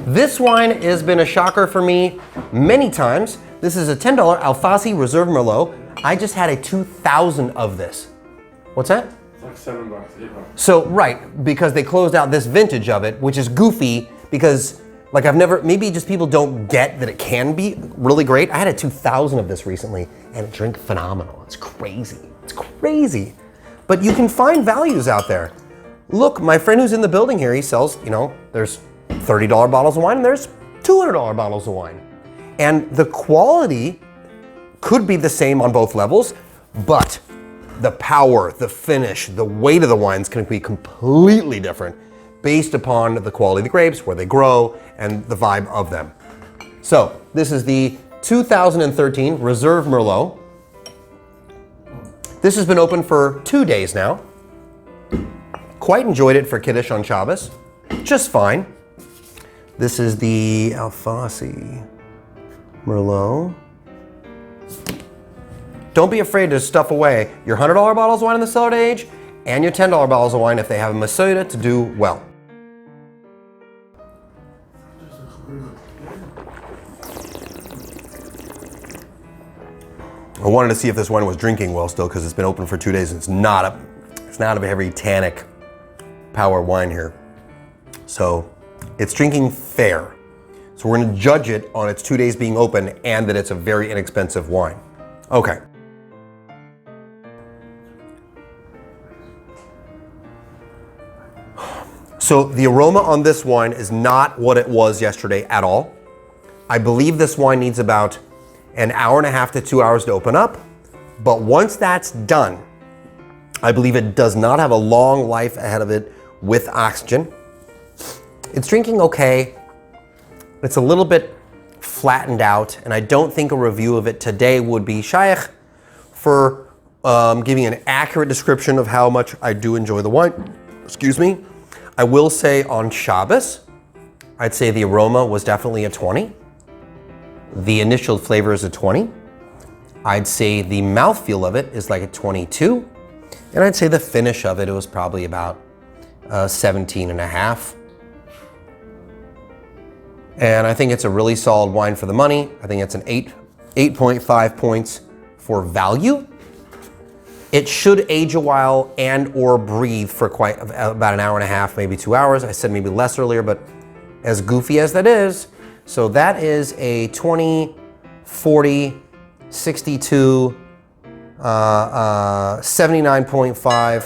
This wine has been a shocker for me many times. This is a $10 Alfasi Reserve Merlot. I just had a 2,000 of this. What's that? It's like $7, $8. So, right, because they closed out this vintage of it, which is goofy because, like, maybe just people don't get that it can be really great. I had a 2,000 of this recently and it drank phenomenal. It's crazy. It's crazy. But you can find values out there. Look, my friend who's in the building here, he sells, there's $30 bottles of wine and there's $200 bottles of wine. And the quality could be the same on both levels, but the power, the finish, the weight of the wines can be completely different based upon the quality of the grapes, where they grow, and the vibe of them. So this is the 2013 Reserve Merlot. This has been open for 2 days now. Quite enjoyed it for Kiddush on Shabbos. Just fine. This is the Alfasi Merlot. Don't be afraid to stuff away your $100 bottles of wine in the cellar to age and your $10 bottles of wine if they have a Masoda to do well. I wanted to see if this wine was drinking well still because it's been open for 2 days and it's not a very tannic power wine here. So it's drinking fair. So we're going to judge it on its 2 days being open and that it's a very inexpensive wine. Okay. So the aroma on this wine is not what it was yesterday at all. I believe this wine needs about an hour and a half to 2 hours to open up. But once that's done, I believe it does not have a long life ahead of it with oxygen. It's drinking okay. It's a little bit flattened out, and I don't think a review of it today would be shaykh for giving an accurate description of how much I do enjoy the wine. Excuse me. I will say on Shabbos, I'd say the aroma was definitely a 20. The initial flavor is a 20. I'd say the mouthfeel of it is like a 22. And I'd say the finish of it was probably about 17 and a half. And I think it's a really solid wine for the money. I think it's an 8.5 points for value. It should age a while and or breathe for about an hour and a half, maybe 2 hours. I said maybe less earlier, but as goofy as that is, so that is a 20, 40, 62, 79.5,